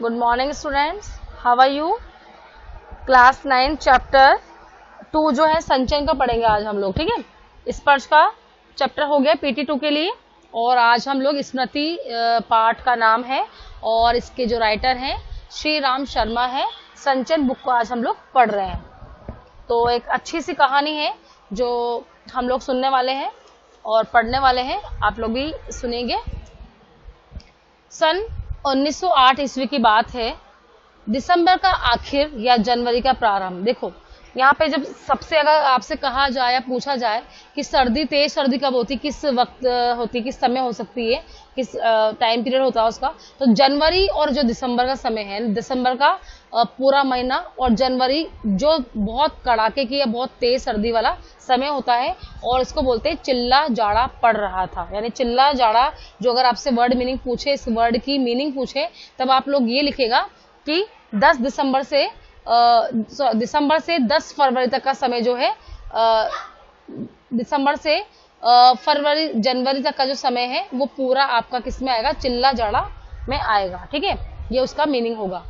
Good morning students, how are you. Class 9 chapter 2 जो है संचयन का पढ़ेंगे आज हम लोग। ठीक है, स्पर्श का चैप्टर हो गया PT2 के लिए। और आज हम लोग स्मृति पाठ का नाम है और इसके जो राइटर हैं श्री राम शर्मा है। संचयन बुक को आज हम लोग पढ़ रहे हैं। तो एक अच्छी सी कहानी है जो हम लोग सुनने वाले हैं और पढ़ने वाले हैं, आप लोग भी सुनेंगे। सन 1908 ईस्वी की बात है। दिसंबर का आखिर या जनवरी का प्रारंभ। देखो यहाँ पे जब सबसे अगर आपसे कहा जाए या पूछा जाए कि सर्दी, तेज सर्दी कब होती, किस वक्त होती, किस समय हो सकती है, किस टाइम पीरियड होता है उसका, तो जनवरी और जो दिसंबर का समय है, दिसंबर का पूरा महीना और जनवरी जो बहुत कड़ाके की या बहुत तेज सर्दी वाला समय होता है और इसको बोलते हैं चिल्ला जाड़ा पड़ रहा था। यानी चिल्ला जाड़ा, जो अगर आपसे वर्ड मीनिंग पूछे, इस वर्ड की मीनिंग पूछे, तब आप लोग ये लिखेगा कि 10 दिसंबर से 10 फरवरी तक का समय जो है, दिसंबर से फरवरी जनवरी तक का जो समय है वो पूरा आपका किस में आएगा, चिल्ला जाड़ा में आएगा। ठीक है, ये उसका मीनिंग होगा।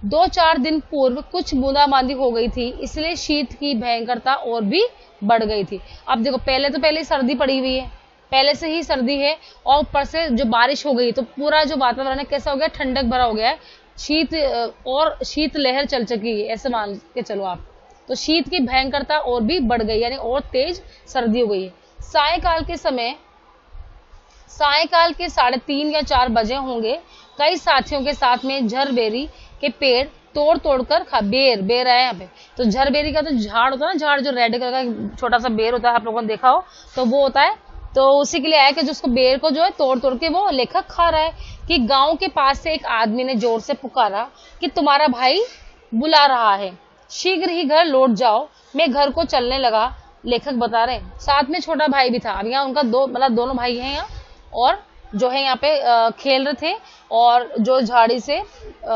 2-4 दिन पूर्व कुछ बूंदाबांदी हो गई थी, इसलिए शीत की भयंकरता और भी बढ़ गई थी। अब देखो पहले सर्दी पड़ी हुई है, पहले से ही सर्दी है और ऊपर से जो बारिश हो गई तो पूरा जो वातावरण है कैसा हो गया, ठंडक भरा हो गया है। शीत लहर चल चुकी है, ऐसे मान के चलो आप। तो शीत की भयंकरता और भी बढ़ गई, यानी और तेज सर्दी हो गई है। सायकाल के 3:30 या 4 बजे होंगे। कई साथियों के साथ में झरबेरी के पेड़ तोड़ कर बेर है यहाँ पे। तो झरबेरी का तो झाड़ होता है ना, झाड़ जो रेड कलर का छोटा सा बेर होता है, आप लोगों ने देखा हो, तो वो होता है। तो उसी के लिए आया कि जो उसको बेर को जो है तोड़ के वो लेखक खा रहा है कि गांव के पास से एक आदमी ने जोर से पुकारा कि तुम्हारा भाई बुला रहा है, शीघ्र ही घर लौट जाओ। मैं घर को चलने लगा, लेखक बता रहे। साथ में छोटा भाई भी था। अब यहाँ उनका दोनों भाई हैं यहाँ और जो है यहाँ पे खेल रहे थे और जो झाड़ी से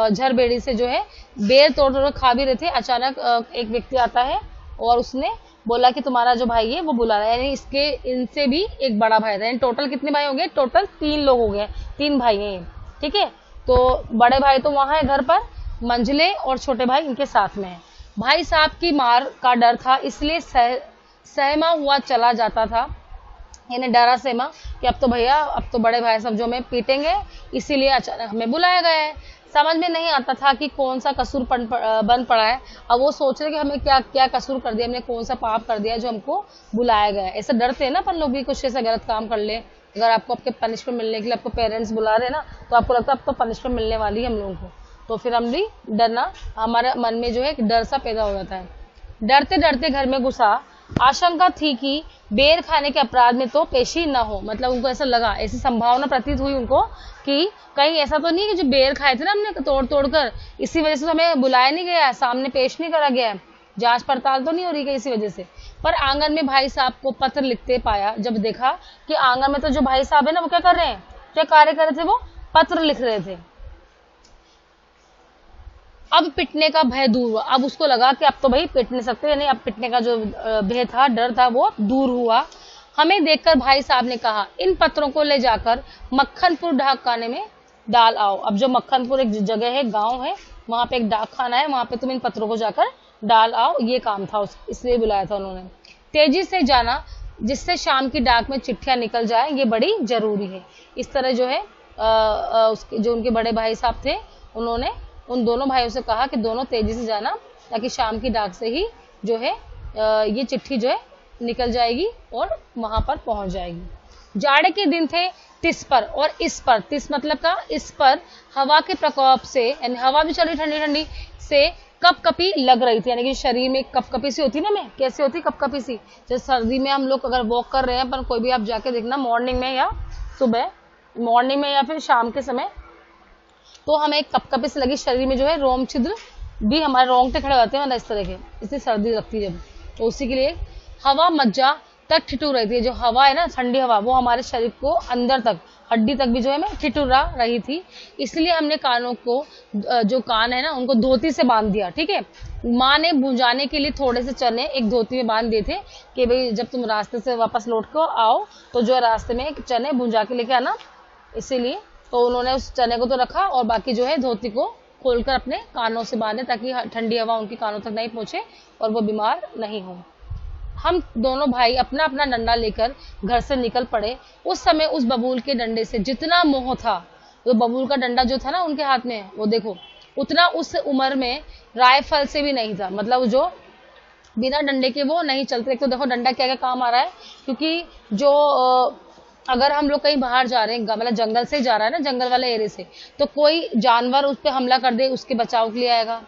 झरबेड़ी से जो है बेर तोड़ खा भी रहे थे। अचानक एक व्यक्ति आता है और उसने बोला कि तुम्हारा जो भाई है वो बुला रहा है। यानी इनसे भी एक बड़ा भाई था। यानी टोटल कितने भाई हो गए, टोटल 3 लोग हो गए, 3 भाई हैं। ठीक है, तो बड़े भाई तो वहां है घर पर, मंझले और छोटे भाई इनके साथ में है। भाई साहब की मार का डर था, इसलिए सहमा हुआ चला जाता था। यानी डरा सहमा कि अब तो भैया, अब तो बड़े भाई सब जो हमें पीटेंगे, इसीलिए अचानक हमें बुलाया गया है। समझ में नहीं आता था कि कौन सा कसूर बन पड़ा है। अब वो सोच रहे कि हमें क्या क्या कसूर कर दिया, हमने कौन सा पाप कर दिया जो हमको बुलाया गया है। ऐसे डरते हैं ना अपन लोग भी, कुछ ऐसा गलत काम कर ले। अगर आपको आपके पनिशमेंट मिलने के लिए आपको पेरेंट्स बुला रहे हैं ना, तो आपको लगता है अब तो पनिशमेंट मिलने वाली है हम लोगों को, तो फिर हम भी डरना, हमारे मन में जो है एक डर सा पैदा हो जाता है। डरते डरते घर में घुसा। आशंका थी कि बेर खाने के अपराध में तो पेशी न हो। मतलब उनको ऐसा लगा, ऐसी संभावना प्रतीत हुई उनको कि कहीं ऐसा तो नहीं कि जो बेर खाए थे ना हमने तोड़ कर, इसी वजह से तो हमें बुलाया नहीं गया, सामने पेश नहीं करा गया, जांच पड़ताल तो नहीं हो रही है इसी वजह से। पर आंगन में भाई साहब को पत्र लिखते पाया। जब देखा कि आंगन में तो जो भाई साहब है ना वो क्या कर रहे हैं, क्या कार्य कर रहे थे, वो पत्र लिख रहे थे। अब पिटने का भय दूर हुआ। अब उसको लगा कि अब तो भाई पिट नहीं सकते, यानी अब पिटने का जो भय था, डर था, वो दूर हुआ। हमें देखकर भाई साहब ने कहा, इन पत्रों को ले जाकर मक्खनपुर डाकखाने में डाल आओ। अब जो मक्खनपुर एक जगह है, गांव है, वहां पे एक डाकखाना है, वहां पे तुम इन पत्रों को जाकर डाल आओ, ये काम था, इसलिए बुलाया था उन्होंने। तेजी से जाना, जिससे शाम की डाक में चिट्ठियां निकल जाए, ये बड़ी जरूरी है। इस तरह जो है जो उनके बड़े भाई साहब थे, उन्होंने उन दोनों भाइयों से कहा कि दोनों तेजी से जाना, ताकि शाम की डाक से ही जो है ये चिट्ठी जो है निकल जाएगी और वहां पर पहुंच जाएगी। जाड़े के दिन थे, तिस पर और इस पर, तिस मतलब का इस पर हवा के प्रकोप से, यानी हवा भी चल रही ठंडी ठंडी से, कपकपी लग रही थी। यानी कि शरीर में कपकपी सी होती ना, में कैसी होती कपकपी सी, जैसे सर्दी में हम लोग अगर वॉक कर रहे हैं, पर कोई भी आप जाके देखना मॉर्निंग में या सुबह, मॉर्निंग में या फिर शाम के समय, तो हमें एक कपकपी से लगी शरीर में जो है, रोम छिद्र भी हमारे रोंगटे खड़े होते हैं, मतलब इस तरह के, इसलिए सर्दी लगती है जब, तो उसी के लिए हवा मज्जा तक ठिठुर रही थी। जो हवा है ना, ठंडी हवा, वो हमारे शरीर को अंदर तक, हड्डी तक भी जो है ठिठुरा रही थी। इसलिए हमने कानों को, जो कान है ना, उनको धोती से बांध दिया। ठीक है, माँ ने भुंजाने के लिए थोड़े से चने एक धोती में बांध दिए थे कि भाई जब तुम रास्ते से वापस लौट कर आओ तो जो रास्ते में चने भुंजा के लेके आना, इसीलिए तो उन्होंने उस चने को तो रखा और बाकी जो है धोती को खोलकर अपने कानों से बांधे ताकि ठंडी हवा उनके कानों तक नहीं पहुंचे और वो बीमार नहीं हो। हम दोनों भाई अपना अपना डंडा लेकर घर से निकल पड़े। उस समय उस बबूल के डंडे से जितना मोह था, वो बबूल का डंडा जो था ना उनके हाथ में, वो देखो उतना उस उम्र में राइफल से भी नहीं था। मतलब जो बिना डंडे के वो नहीं चलते। एक तो देखो डंडा क्या क्या काम आ रहा है, क्योंकि जो अगर हम लोग कहीं बाहर जा रहे हैं, मतलब जंगल से जा रहा है ना, जंगल वाले एरिया से, तो कोई जानवर उस पर हमला कर दे उसके बचाव के लिए आएगा,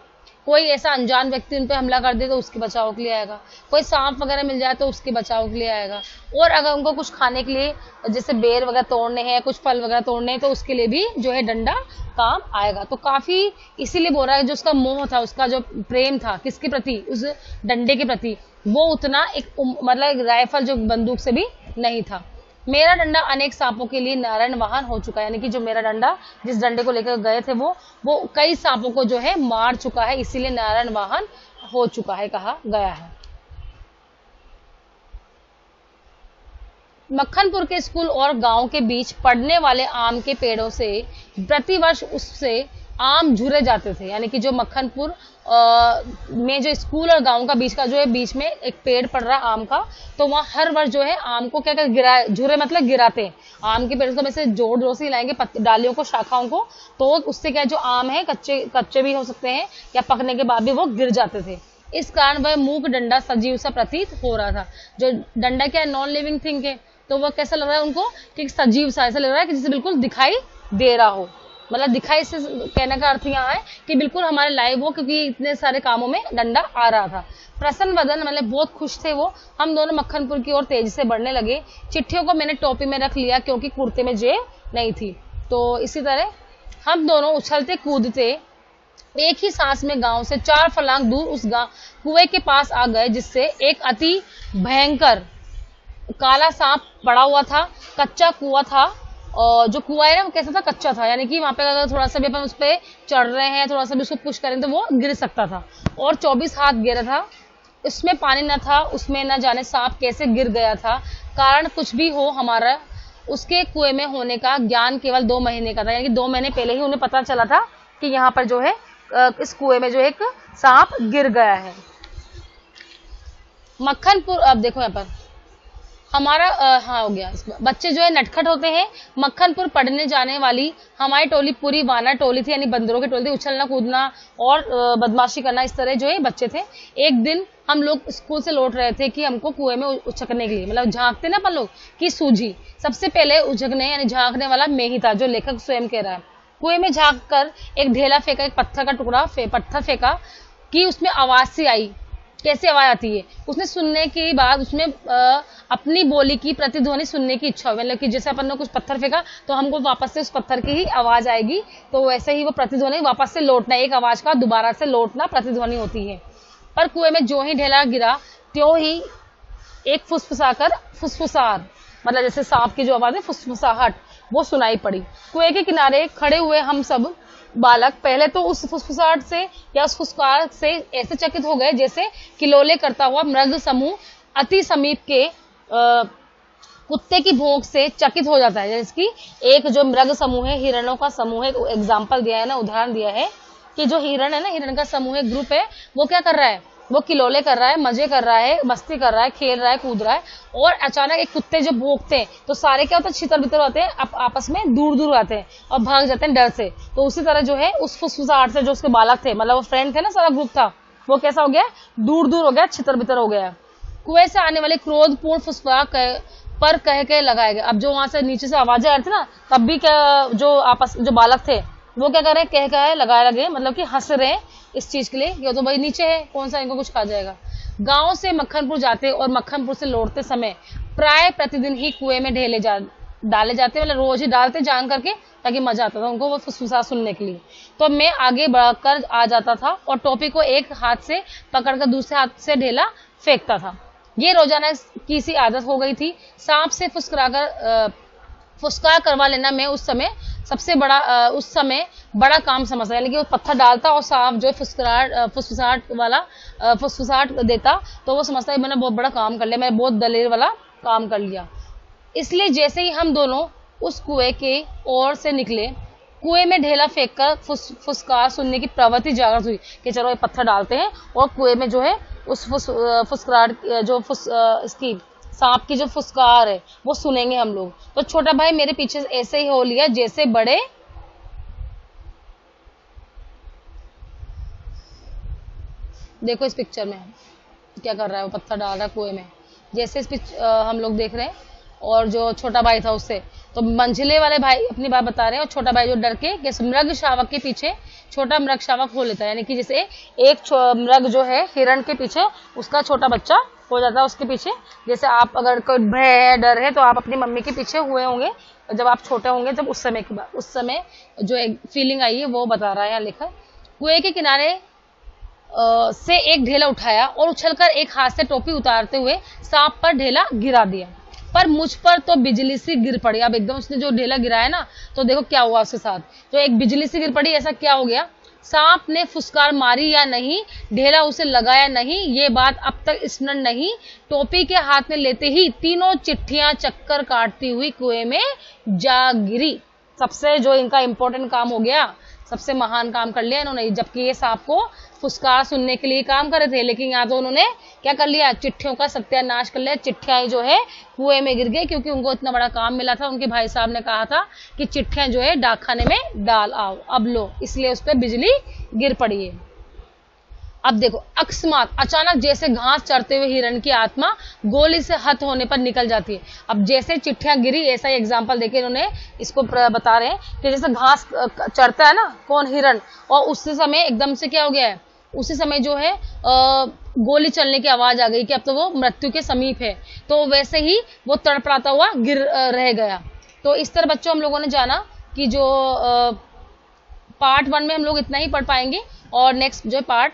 कोई ऐसा अनजान व्यक्ति उन पे हमला कर दे तो उसके बचाव के लिए आएगा, कोई सांप वगैरह मिल जाए तो उसके बचाव के लिए आएगा, और अगर उनको कुछ खाने के लिए जैसे बेर वगैरह तोड़ने हैं, कुछ फल वगैरह तोड़ने हैं, तो उसके लिए भी जो है डंडा काम आएगा। तो काफी इसीलिए बोल रहा है जो उसका मोह था, उसका जो प्रेम था किसके प्रति, उस डंडे के प्रति, वो उतना एक मतलब एक राइफल जो बंदूक से भी नहीं था। मेरा डंडा अनेक सांपों के लिए नारायण वाहन हो चुका है, यानी कि जो मेरा डंडा, जिस डंडे को लेकर गए थे वो कई सांपों को जो है मार चुका है, इसीलिए नारायण वाहन हो चुका है, कहा गया है। मक्खनपुर के स्कूल और गांव के बीच पड़ने वाले आम के पेड़ों से प्रतिवर्ष उससे आम झुरे जाते थे। यानी कि जो मक्खनपुर में जो स्कूल और गांव का बीच का जो है, बीच में एक पेड़ पड़ रहा है आम का, तो वहां हर वर्ष जो है आम को क्या गिरा, झुरे मतलब गिराते हैं। आम के पेड़ को वैसे जोड़ जोड़ से हिलाएंगे डालियों को, शाखाओं को, तो उससे क्या जो आम है कच्चे भी हो सकते हैं या पकने के बाद भी वो गिर जाते थे। इस कारण वह मूक डंडा सजीव सा प्रतीत हो रहा था। जो डंडा क्या है, नॉन लिविंग थिंग है, तो वह कैसा लग रहा है उनको कि सजीव सा, ऐसा लग रहा है कि जैसे बिल्कुल दिखाई दे रहा हो। मतलब दिखाई से कहने का अर्थ यहाँ है कि बिल्कुल हमारे लाइव हो, क्योंकि इतने सारे कामों में डंडा आ रहा था। प्रसन्न वदन, मतलब बहुत खुश थे वो। हम दोनों मक्खनपुर की ओर तेजी से बढ़ने लगे। चिट्ठियों को मैंने टोपी में रख लिया क्योंकि कुर्ते में जेब नहीं थी। तो इसी तरह हम दोनों उछलते कूदते एक ही सांस में गांव से 4 फर्लांग दूर उस कुएं के पास आ गए, जिससे एक अति भयंकर काला सांप पड़ा हुआ था। कच्चा कुआं था, और जो कुआं है ना वो कैसा था, कच्चा था, यानी कि वहां पे अगर थोड़ा सा भी अपन उस पे चढ़ रहे हैं, थोड़ा सा भी उसको पुश करें तो वो गिर सकता था। और 24 हाथ गहरा था, उसमें पानी न था, उसमें न जाने सांप कैसे गिर गया था। कारण कुछ भी हो, हमारा उसके कुएं में होने का ज्ञान केवल 2 महीने का था, यानी कि 2 महीने पहले ही उन्हें पता चला था कि यहाँ पर जो है इस कुएं में जो एक सांप गिर गया है। मक्खनपुर, अब देखो यहाँ पर हमारा हाँ हो गया। बच्चे जो है नटखट होते हैं। मक्खनपुर पढ़ने जाने वाली हमारी टोली पूरी वानर टोली थी, यानी बंदरों की टोली थी। उछलना कूदना और बदमाशी करना, इस तरह जो है बच्चे थे। एक दिन हम लोग स्कूल से लौट रहे थे कि हमको कुएं में उछकने के लिए, मतलब झांकते ना अपन लोग की सूझी। सबसे पहले उछकने यानी झांकने वाला मैं ही था, जो लेखक स्वयं कह रहा है। कुएं में झांक कर एक ढेला फेंका, एक पत्थर का टुकड़ा पत्थर फेंका कि उसमें आवाज सी आई। कैसे आवाज आती है, उसने सुनने के बाद उसमें अपनी बोली की प्रतिध्वनि सुनने की इच्छा हुई। मतलब कि जैसे अपन ने कुछ पत्थर फेंका तो हमको वापस से उस पत्थर की ही आवाज आएगी, तो वैसे ही वो प्रतिध्वनि वापस से लौटना, एक आवाज का दोबारा से लौटना प्रतिध्वनि होती है। पर कुएं में जो ही ढेला गिरा त्यों ही एक फुसफुसार, मतलब जैसे सांप की जो आवाज है, फुसफुसाहट, वो सुनाई पड़ी। कुएं के किनारे खड़े हुए हम सब बालक पहले तो उस फुसफुसाहट से या उस फुसकार से ऐसे चकित हो गए जैसे किलोले करता हुआ मृग समूह अति समीप के कुत्ते की भौंक से चकित हो जाता है। जैसे कि एक जो मृग समूह है, हिरणों का समूह है, एग्जाम्पल दिया है ना, उदाहरण दिया है कि जो हिरण है ना, हिरण का समूह है, ग्रुप है, वो क्या कर रहा है, वो किलोले कर रहा है, मजे कर रहा है, मस्ती कर रहा है, खेल रहा है, कूद रहा है। और अचानक एक कुत्ते जो भौंकते हैं तो सारे क्या होता है, छितर बितर होते हैं, आपस में दूर दूर आते हैं और भाग जाते हैं डर से। तो उसी तरह जो है उस फुसफुसाहट से जो उसके बालक थे, मतलब वो फ्रेंड थे ना, सारा ग्रुप था, वो कैसा हो गया, दूर दूर हो गया, छितर बितर हो गया। कुएं से आने वाले क्रोधपूर्ण फुसफुसाहट पर कह लगाया गया। अब जो वहां से नीचे से आवाजें आ रही थी ना, तब भी क्या जो बालक थे वो क्या कर रहे हैं, कह लगाए लगे, मतलब कि हंस रहे हैं इस चीज के लिए, ये तो भाई नीचे है, कौन सा इनको कुछ खा जाएगा। गांव से मक्खनपुर जाते और मक्खनपुर से लौटते समय प्राय प्रतिदिन ही कुएं में डाले जाते, मतलब रोज ही डालते जान करके, ताकि मजा आता था उनको वो फुसफुसा सुनने के लिए। तो मैं आगे बढ़कर आ जाता था और टोपी को एक हाथ से पकड़कर दूसरे हाथ से ढेला फेंकता था। ये रोजाना की सी आदत हो गई थी। सांप से फुसकार करवा लेना मैं उस समय बड़ा काम समझता, यानी कि वो पत्थर डालता और सांप जो फुसफुसाहट देता, तो वो समझता है मैंने बहुत बड़ा काम कर लिया, मैंने बहुत दलेर वाला काम कर लिया। इसलिए जैसे ही हम दोनों उस कुएं के ओर से निकले, कुएं में ढेला फेंक कर फुसकार सुनने की प्रवृत्ति जागृत हुई कि चलो ये पत्थर डालते हैं और कुएं में जो है उस फुसकार जो इसकी सांप की जो फुसकार है वो सुनेंगे हम लोग। तो छोटा भाई मेरे पीछे ऐसे ही हो लिया जैसे बड़े, देखो इस पिक्चर में क्या कर रहा है, वो पत्थर डाल रहा है कुएं में, जैसे इस हम लोग देख रहे हैं। और जो छोटा भाई था उससे तो मंझले वाले भाई अपनी बात बता रहे हैं, और छोटा भाई जो डर के कि मृग शावक के पीछे छोटा मृग शावक हो लेता है, यानी कि जैसे एक मृग जो है हिरण के पीछे उसका छोटा बच्चा हो जाता है उसके पीछे। जैसे आप अगर कोई भय है, डर है, तो आप अपनी मम्मी के पीछे हुए होंगे जब आप छोटे होंगे, जब उस समय की बात, उस समय जो एक फीलिंग आई है वो बता रहा है यहाँ लिखा। कुएं के किनारे से एक ढेला उठाया और उछलकर एक हाथ से टोपी उतारते हुए सांप पर ढेला गिरा दिया, पर मुझ पर तो बिजली सी गिर पड़ी। अब एकदम उसने जो ढेला गिराया ना, तो देखो क्या हुआ उसके साथ, तो एक बिजली सी गिर पड़ी। ऐसा क्या हो गया, सांप ने फुसकार मारी या नहीं, ढेला उसे लगाया नहीं, ये बात अब तक स्मरण नहीं। टोपी के हाथ में लेते ही तीनों चिट्ठियां चक्कर काटती हुई कुएं में जा गिरी। सबसे जो इनका इंपॉर्टेंट काम हो गया, सबसे महान काम कर लिया इन्होंने, जबकि ये सांप को फुसकार सुनने के लिए काम कर रहे थे, लेकिन यहाँ तो उन्होंने क्या कर लिया, चिट्ठियों का सत्यानाश कर लिया। चिट्ठियां जो है कुएं में गिर गई, क्योंकि उनको इतना बड़ा काम मिला था। उनके भाई साहब ने कहा था कि चिट्ठियां जो है डाकखाने में डाल आओ, अब लो, इसलिए उस पर बिजली गिर पड़ी है। अब देखो, अकस्मात अचानक जैसे घास चढ़ते हुए हिरण की आत्मा गोली से हत होने पर निकल जाती है। अब जैसे चिट्ठियां गिरी, ऐसा ही एग्जाम्पल देके इन्होंने इसको बता रहे हैं कि जैसे घास चढ़ता है ना कौन, हिरण, और उसी समय एकदम से क्या हो गया है, उसी समय जो है गोली चलने की आवाज आ गई कि अब तो वो मृत्यु के समीप है, तो वैसे ही वो तड़पड़ाता हुआ गिर रह गया। तो इस तरह बच्चों हम लोगों ने जाना कि जो पार्ट 1 में हम लोग इतना ही पढ़ पाएंगे, और नेक्स्ट जो पार्ट